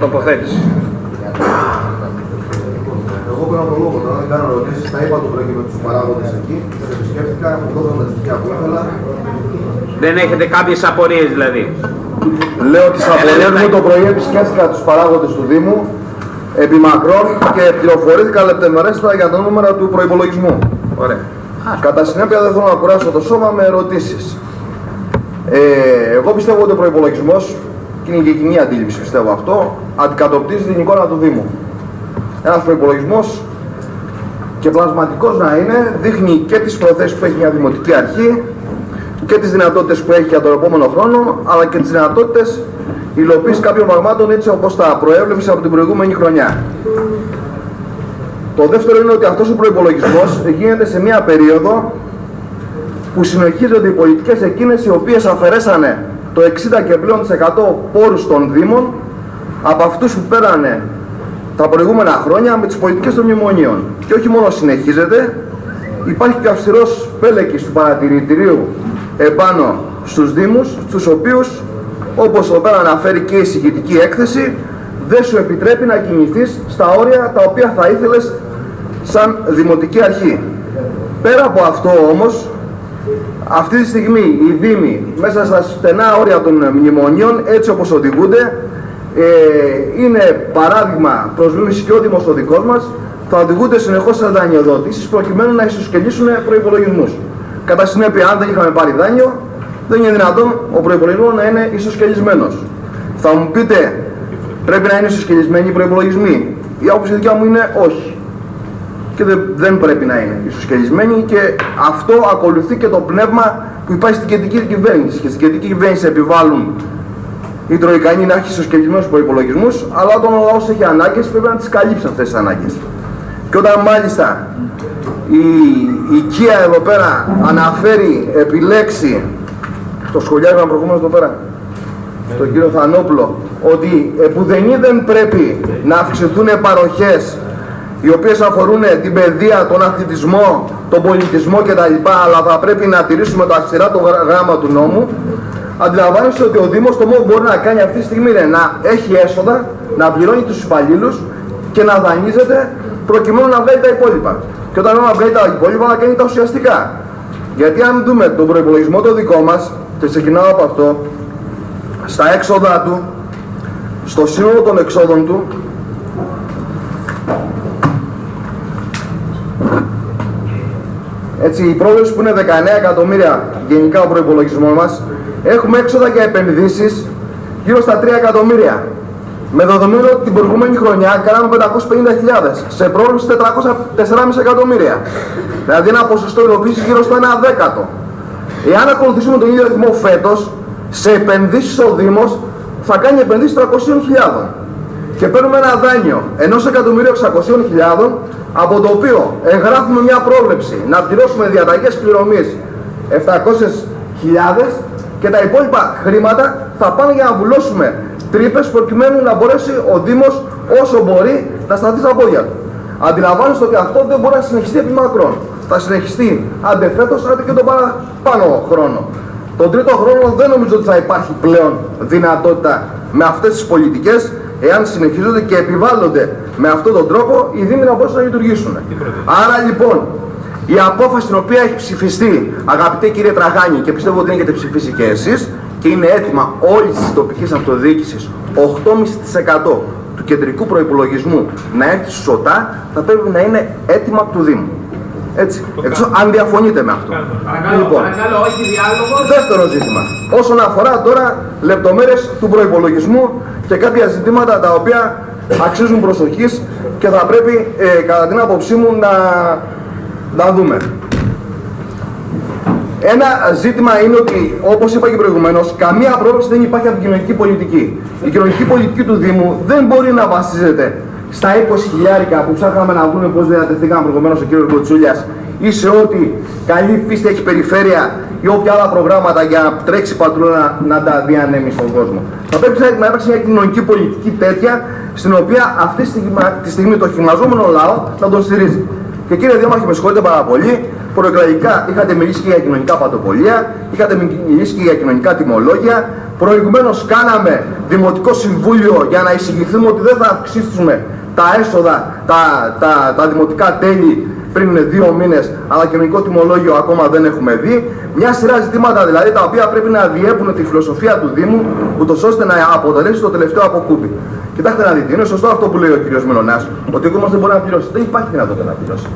Τοποθέτηση. Εγώ πήρα τον λόγο τώρα, δεν κάνω ερωτήσεις. Τα είπα το πρωί με τους παράγοντες εκεί. Τους επισκέφτηκα, μου δώσαν τα στοιχεία που ήθελα. Δεν έχετε κάποιες απορίες δηλαδή? Λέω τις απορίες μου το πρωί, επισκέφτηκα τους παράγοντες του Δήμου επί μακρόν και πληροφορήθηκα λεπτομερέστερα για το νούμερο του προϋπολογισμού. Ωραία. Κατά συνέπεια δεν θέλω να κουράσω το σώμα με ερωτήσεις. Εγώ πιστεύω ότι ο προϋπολογισμός, και είναι και κοινή αντίληψη πιστεύω αυτό, αντικατοπτρίζει την εικόνα του Δήμου. Ένας προϋπολογισμός και πλασματικός να είναι, δείχνει και τις προθέσεις που έχει μια δημοτική αρχή και τις δυνατότητες που έχει για τον επόμενο χρόνο, αλλά και τις δυνατότητες υλοποίησης κάποιων πραγμάτων έτσι όπως τα προέβλεψε από την προηγούμενη χρονιά. Το δεύτερο είναι ότι αυτός ο προϋπολογισμός γίνεται σε μια περίοδο που συνεχίζονται οι πολιτικές εκείνες οι οποίες αφαιρέσανε το 60 και πλέον πόρους των Δήμων από αυτούς που πέρανε τα προηγούμενα χρόνια με τις πολιτικές των μνημονίων. Και όχι μόνο συνεχίζεται, υπάρχει και αυστηρός πέλεκης του παρατηρητηρίου επάνω στους Δήμους, στους οποίους, όπως εδώ πέρα αναφέρει και η εισηγητική έκθεση, δεν σου επιτρέπει να κινηθείς στα όρια τα οποία θα ήθελες σαν δημοτική αρχή. Πέρα από αυτό όμως, αυτή τη στιγμή οι Δήμοι μέσα στα στενά όρια των μνημονίων, έτσι όπως οδηγούνται, είναι παράδειγμα προς μίμηση και ο Δήμος ο δικός μας, θα οδηγούνται συνεχώς σε δανειοδοτήσεις προκειμένου να ισοσκελίσουν προϋπολογισμούς. Κατά συνέπεια, αν δεν είχαμε πάρει δάνειο, δεν είναι δυνατόν ο προϋπολογισμός να είναι ισοσκελισμένος. Θα μου πείτε, πρέπει να είναι ισοσκελισμένοι οι προϋπολογισμοί? Η άποψη δικιά μου είναι όχι. Και δεν πρέπει να είναι ισοσκελισμένοι, και αυτό ακολουθεί και το πνεύμα που υπάρχει στην κεντρική κυβέρνηση. Και στην κεντρική κυβέρνηση επιβάλλουν οι τροϊκανοί να έχει ισοσκελισμένους προϋπολογισμούς, αλλά όταν ο λαός έχει ανάγκες πρέπει να τις καλύψει αυτές τις ανάγκες. Και όταν μάλιστα η οικία εδώ πέρα αναφέρει επιλέξει το σχολιάσμα προηγούμενο εδώ πέρα στον κύριο Θανόπουλο, ότι επουδενή δεν πρέπει να αυξηθούν παροχές οι οποίες αφορούν την παιδεία, τον αθλητισμό, τον πολιτισμό κτλ. Αλλά θα πρέπει να τηρήσουμε το αυστηρά το γράμμα του νόμου. Αντιλαμβάνεστε ότι ο Δήμος το μόνο που μπορεί να κάνει αυτή τη στιγμή είναι να έχει έσοδα, να πληρώνει τους υπαλλήλους και να δανείζεται προκειμένου να βγάλει τα υπόλοιπα. Και όταν να βγάλει τα υπόλοιπα, να κάνει τα ουσιαστικά. Γιατί αν δούμε τον προϋπολογισμό το δικό μας, και ξεκινάω από αυτό, στα έξοδα του, στο σύνολο των εξόδων του, έτσι, η πρόβλεψη που είναι 19 εκατομμύρια γενικά ο προϋπολογισμός μας, έχουμε έξοδα για επενδύσεις γύρω στα 3 εκατομμύρια. Με δεδομένο ότι την προηγούμενη χρονιά κάναμε 550.000, σε πρόβλεψη 4,5 εκατομμύρια. Δηλαδή ένα ποσοστό υλοποίησης γύρω στο 1 δέκατο. Εάν ακολουθήσουμε τον ίδιο ρυθμό φέτος, σε επενδύσεις ο Δήμος θα κάνει επενδύσεις 300.000. Και παίρνουμε ένα δάνειο 1.600.000, από το οποίο εγγράφουμε μια πρόβλεψη να πληρώσουμε διαταγές πληρωμής 700.000, και τα υπόλοιπα χρήματα θα πάνε για να βουλώσουμε τρύπες προκειμένου να μπορέσει ο Δήμος όσο μπορεί να σταθεί στα πόδια του. Αντιλαμβάνεστε ότι αυτό δεν μπορεί να συνεχιστεί επί μακρόν. Θα συνεχιστεί άντε φέτος, άντε και τον παραπάνω χρόνο. Τον τρίτο χρόνο δεν νομίζω ότι θα υπάρχει πλέον δυνατότητα με αυτές τις πολιτικές, εάν συνεχίζονται και επιβάλλονται με αυτόν τον τρόπο, οι Δήμοι να μπορούν να λειτουργήσουν. Άρα λοιπόν, η απόφαση την οποία έχει ψηφιστεί, αγαπητέ κύριε Τραχάνη, και πιστεύω ότι έχετε ψηφίσει και εσείς, και είναι έτοιμα όλης της τοπικής αυτοδιοίκησης, 8,5% του κεντρικού προϋπολογισμού να έρθει στους ΟΤΑ, θα πρέπει να είναι έτοιμα του Δήμου. Έτσι, αν διαφωνείτε με αυτό. Λοιπόν, δεύτερο ζήτημα, όσον αφορά τώρα λεπτομέρειες του προϋπολογισμού και κάποια ζητήματα τα οποία αξίζουν προσοχής και θα πρέπει κατά την άποψή μου να δούμε. Ένα ζήτημα είναι ότι, όπως είπα και προηγουμένως, καμία πρόβλεψη δεν υπάρχει από την κοινωνική πολιτική. Η κοινωνική πολιτική του Δήμου δεν μπορεί να βασίζεται στα 20.000 που ψάχναμε να βρούμε πώς διατεθήκαν προηγουμένως ο κ. Κοτσούλιας, ή σε ό,τι καλή πίστη έχει περιφέρεια ή όποια άλλα προγράμματα για να τρέξει πατρούλα να τα διανέμει στον κόσμο. Θα πρέπει να υπάρξει μια κοινωνική πολιτική τέτοια, στην οποία αυτή τη στιγμή το χυμαζόμενο λαό να τον στηρίζει. Και κύριε Δήμαρχε, με συγχωρείτε πάρα πολύ, προεκλογικά είχατε μιλήσει και για κοινωνικά παντοπολία, είχατε μιλήσει και για κοινωνικά τιμολόγια, Προηγουμένως κάναμε Δημοτικό Συμβούλιο για να εισηγηθούμε ότι δεν θα αυξήσουμε τα έσοδα, τα δημοτικά τέλη πριν 2 μήνες, αλλά κοινωνικό τιμολόγιο ακόμα δεν έχουμε δει. Μια σειρά ζητήματα δηλαδή τα οποία πρέπει να διέπουν τη φιλοσοφία του Δήμου, ούτως ώστε να αποτελέσει το τελευταίο αποκούπι. Κοιτάξτε να δείτε, είναι σωστό αυτό που λέει ο κ. Μελωνάς, ότι ο Δήμος δεν μπορεί να πληρώσει. Δεν υπάρχει δυνατότητα να πληρώσει.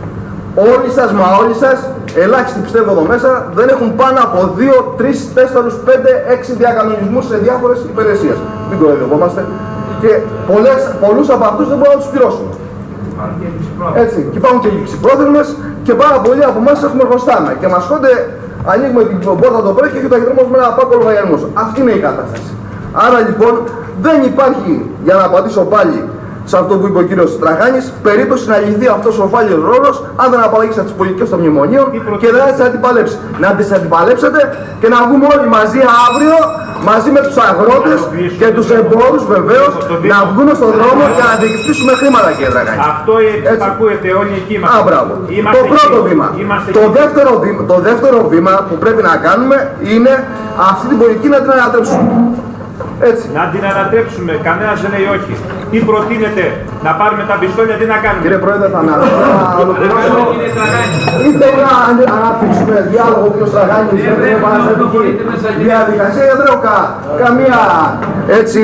Όλοι σας, μα όλοι σας, ελάχιστοι πιστεύω εδώ μέσα, δεν έχουν πάνω από 2, 3, 4, 5, 6 διακανονισμούς σε διάφορες υπηρεσίες. Μην κοροϊδευόμαστε. Και πολλούς από αυτούς δεν μπορούν να τους πληρώσουν. Έτσι, και υπάρχουν και ληξιπρόθεσμες και πάρα πολλοί από εμάς έχουμε χρωστάμε. Και μας χώνται, ανοίγουμε την πόρτα το πρωί και έχει το χειρμό με ένα πάκο λογαριασμό. Αυτή είναι η κατάσταση. Άρα λοιπόν δεν υπάρχει, για να απαντήσω πάλι σε αυτό που είπε ο κύριος Τραχάνης, περίπτωση να λυθεί αυτός ο φάλιος ρόλος αν δεν απαλλαγήσει τις πολιτικές των μνημονίων και δεν θα τις αντιπαλέψει. Να τις αντιπαλέψετε και να βγούμε όλοι μαζί αύριο, μαζί με τους αγρότες και τους εμπόρους βεβαίως, να βγούμε στον δρόμο και να διεκδικήσουμε χρήματα, κύριε Τραχάνη. Αυτό εξυπακούεται όλοι εκεί μας. Μπράβο. Το πρώτο βήμα. Το δεύτερο βήμα που πρέπει να κάνουμε είναι αυτή την πολιτική να την ανατρέψουμε. Έτσι. Να την ανατρέψουμε, κανένας δεν λέει όχι. Τι προτείνετε, να πάρουμε τα πιστόλια, τι να κάνουμε? Κύριε Πρόεδρε, θα ολοκληρώσω. Είτε να αναπτύξουμε διάλογο ο κ. Στραγάνης, δεν είναι επαναστατική διαδικασία, δεν έχω καμία έτσι.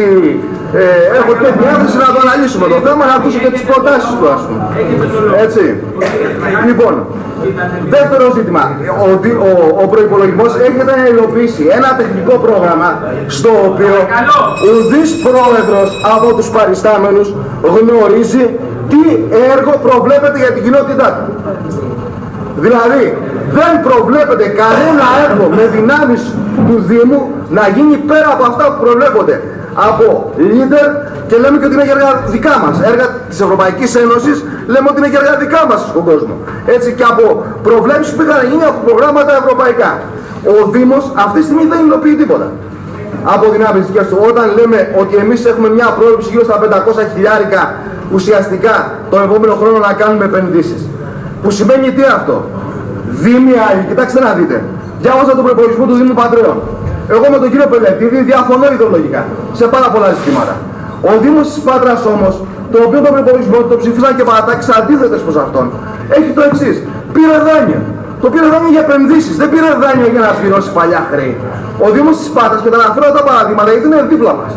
Έχω και διάθεση να το αναλύσουμε το θέμα, να ακούσω και τις προτάσεις του, ας πούμε. Έτσι. Λοιπόν, δεύτερο ζήτημα. Ο προϋπολογισμός έχετε να υλοποιήσει ένα τεχνικό πρόγραμμα στο οποίο ουδής πρόεδρος από τους παριστάμενους γνωρίζει τι έργο προβλέπεται για την κοινότητά του. Δηλαδή, δεν προβλέπεται κανένα έργο με δυνάμεις του Δήμου να γίνει πέρα από αυτά που προβλέπονται από leader, και λέμε και ότι είναι και έργα δικά μας, έργα της Ευρωπαϊκής Ένωσης, λέμε ότι είναι και έργα δικά μας στον κόσμο. Έτσι, και από προβλέψεις που είχαν γίνει από προγράμματα ευρωπαϊκά. Ο Δήμος αυτή τη στιγμή δεν υλοποιεί τίποτα από δυνάμεις δικές του. Όταν λέμε ότι εμείς έχουμε μια πρόβλεψη γύρω στα 500 χιλιάρικα ουσιαστικά τον επόμενο χρόνο να κάνουμε επενδύσεις. Που σημαίνει τι αυτό? Δήμοι άλλοι, κοιτάξτε να δείτε. Διάβαζα τον προϋπολογισμό του Δήμου Πατρέων. Εγώ με τον κύριο Πελετίδη διαφωνώ ιδεολογικά σε πάρα πολλά ζητήματα. Ο Δήμος της Πάτρας όμως, το οποίο τον προϋπολογισμό το ψηφίσαν και παρατάξεις αντίθετες προς αυτόν, έχει το εξής. Πήρε δάνειο. Το πήρε δάνειο για επενδύσεις, δεν πήρε δάνειο για να πληρώσει παλιά χρέη. Ο Δήμος της Πάτρας, και τα αναφέρω τα παραδείγματα γιατί είναι δίπλα μας.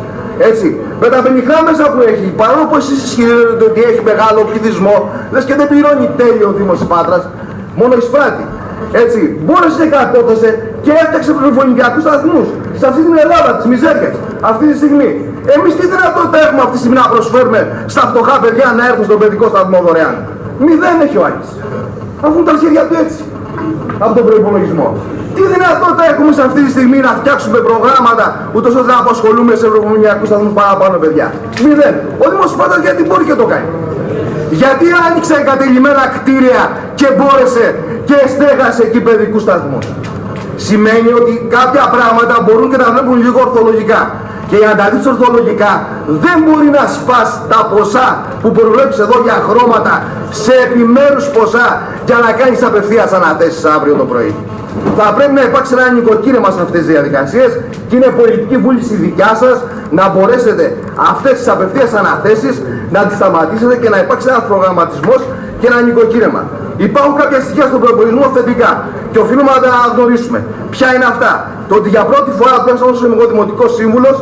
Έτσι, με τα πενιχρά μέσα που έχει, παρόλο που εσείς ισχυρίζετε ότι έχει μεγάλο πληθυσμό, λες και δεν πληρώνει τέλειο ο Δήμος της Πάτρας, μόνο εισπράττει. Έτσι, μπόρεσε και κατώτασε και έφτιαξε πληροφοριακούς σταθμούς σε αυτή την Ελλάδα της μιζέριας, αυτή τη στιγμή. Εμείς τι δυνατότητα έχουμε αυτή τη στιγμή να προσφέρουμε στα φτωχά παιδιά να έρθουν στον παιδικό σταθμό δωρεάν? Μηδέν έχει ο Άκης. Αφού είναι τα χέρια του έτσι, από τον προϋπολογισμό. Τι δυνατότητα έχουμε σε αυτή τη στιγμή να φτιάξουμε προγράμματα ούτως ώστε να απασχολούμε σε ευρωκομμουνιακούς σταθμούς παραπάνω παιδιά? Μηδέν. Ο Δήμος Πάτρας γιατί μπορεί και το κάνει? Γιατί άνοιξε εγκατελειμμένα κτίρια και μπόρεσε και στέγασε εκεί παιδικούς σταθμούς? Σημαίνει ότι κάποια πράγματα μπορούν και να βλέπουν λίγο ορθολογικά. Και για να τα δεις ορθολογικά δεν μπορεί να σπάς τα ποσά που προβλέπεις εδώ για χρώματα σε επιμέρους ποσά για να κάνεις απευθείας αναθέσεις αύριο το πρωί. Θα πρέπει να υπάρξει ένα νοικοκύρεμα σε αυτές τις διαδικασίες και είναι πολιτική βούληση δικιά σας να μπορέσετε αυτές τις απευθείας αναθέσεις να τις σταματήσετε και να υπάρξει ένας προγραμματισμός και ένα νοικοκύρεμα. Υπάρχουν κάποια στοιχεία στον προϋπολογισμό θετικά και οφείλουμε να τα αναγνωρίσουμε. Ποια είναι αυτά? Το ότι για πρώτη φορά, τουλάχιστον όσο είμαι εγώ δημοτικός σύμβουλος,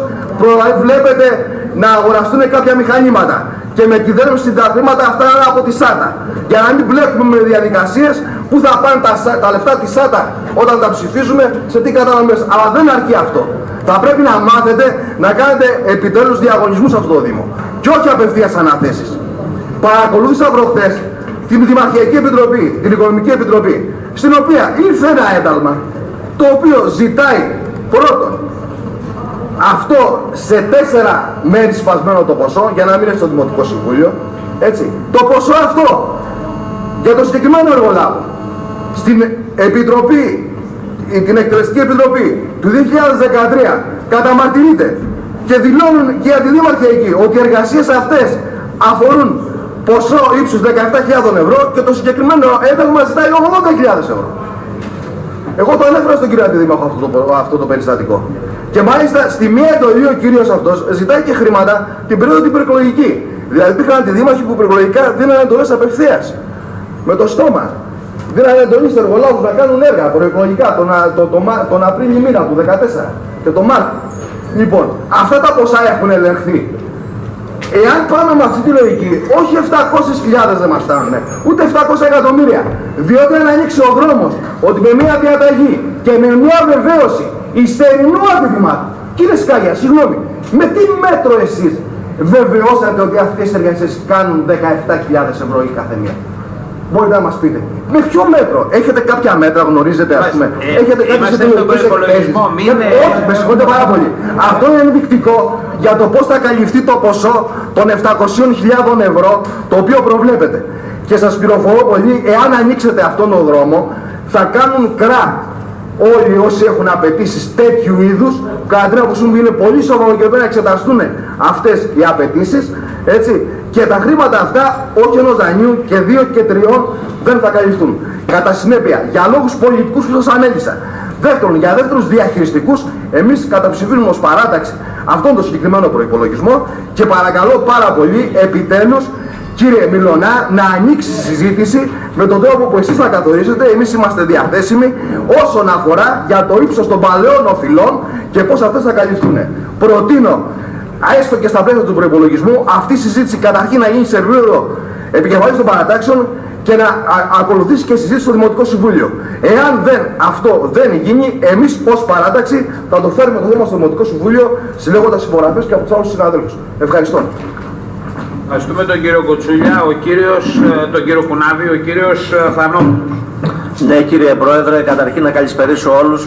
βλέπετε να αγοραστούν κάποια μηχανήματα και με τη δέσμευση τα χρήματα αυτά είναι από τη ΣΑΤΑ. Για να μην μπλέκουμε με διαδικασίες που θα πάνε τα λεφτά της ΣΑΤΑ όταν τα ψηφίζουμε σε τι κατανομές. Αλλά δεν αρκεί αυτό. Θα πρέπει να μάθετε να κάνετε επιτέλους διαγωνισμούς σε αυτό το Δήμο και όχι απευθείας αναθέσεις. Παρακολούθησα προχθές την Δημαρχιακή Επιτροπή, την Οικονομική Επιτροπή, στην οποία ήρθε ένα ένταλμα το οποίο ζητάει πρώτον αυτό σε 4 μέρη σπασμένο το ποσό για να μην έρθει στο Δημοτικό Συμβούλιο, έτσι, το ποσό αυτό για το συγκεκριμένο εργολάβο στην Επιτροπή, την Εκτελεστική Επιτροπή του 2013 καταμαρτυρείται και δηλώνουν και για τη Δημαρχιακή ότι οι εργασίες αυτές αφορούν ποσό ύψους 17.000 ευρώ και το συγκεκριμένο ένταλμα ζητάει 80.000 ευρώ. Εγώ το ανέφερα στον κύριο Αντιδήμαρχο αυτό το περιστατικό. Και μάλιστα στη μία εντολή ο κύριος αυτός ζητάει και χρήματα την περίοδο την προεκλογική. Δηλαδή υπήρχαν αντιδήμαρχοι που προεκλογικά δίνανε εντολές απευθείας. Με το στόμα. Δίνανε εντολή στους εργολάβους να κάνουν έργα προεκλογικά τον Απρίλιο μήνα του 2014 και τον Μάρτιο. Λοιπόν, αυτά τα ποσά έχουν ελεγχθεί. Εάν πάμε με αυτή τη λογική, όχι 700.000 δεν μας φτάνουν, ούτε 700 εκατομμύρια. Διότι αν ανοίξει ο δρόμος, ότι με μια διαταγή και με μια βεβαίωση υστερινού αντιδημάτου, κύριε Σκάγια, συγγνώμη, με τι μέτρο εσείς βεβαιώσατε ότι αυτές οι εργασίες κάνουν 17.000 ευρώ η κάθε μία? Μπορείτε να μας πείτε. Με ποιο μέτρο? Έχετε κάποια μέτρα, γνωρίζετε, ας πούμε. Έχετε κάποιες εταιρείες εκθέσεις? Όχι, με συγχωρείτε πάρα πολύ. Αυτό είναι ενδεικτικό για το πώς θα καλυφθεί το ποσό των 700.000 ευρώ το οποίο προβλέπετε. Και σας πληροφορώ πολύ, εάν ανοίξετε αυτόν τον δρόμο, θα κάνουν κρά όλοι όσοι έχουν απαιτήσεις τέτοιου είδους, κατά την άποψή μου είναι πολύ σοβαρό και πρέπει να εξεταστούν αυτές οι απαιτήσεις, έτσι, και τα χρήματα αυτά, όχι ενός δανείου και 2 και 3 δεν θα καλυφθούν. Κατά συνέπεια, για λόγους πολιτικούς που σας ανέλησα. Δεύτερον, για δεύτερους διαχειριστικούς, εμείς καταψηφίζουμε ως παράταξη αυτόν τον συγκεκριμένο προϋπολογισμό και παρακαλώ πάρα πολύ, επιτέλους, κύριε Μιλωνά, να ανοίξει η συζήτηση με τον τρόπο που εσείς θα καθορίσετε. Εμείς είμαστε διαθέσιμοι όσον αφορά για το ύψος των παλαιών οφειλών και πώς αυτές θα καλυφθούν. Προτείνω, έστω και στα πλαίσια του προϋπολογισμού, αυτή η συζήτηση καταρχήν να γίνει σε επίπεδο επικεφαλής των παρατάξεων και να ακολουθήσει και συζήτηση στο Δημοτικό Συμβούλιο. Εάν αυτό δεν γίνει, εμείς ως παράταξη θα το φέρουμε το θέμα στο Δημοτικό Συμβούλιο συλλέγοντας υπογραφές και από τους άλλους συναδέλφους. Ευχαριστώ. Ευχαριστούμε τον κύριο Κοτσούλια, τον κύριο Κουνάβη, ο κύριος Θανό. Ναι, κύριε Πρόεδρε, καταρχήν να καλησπερίσω όλους.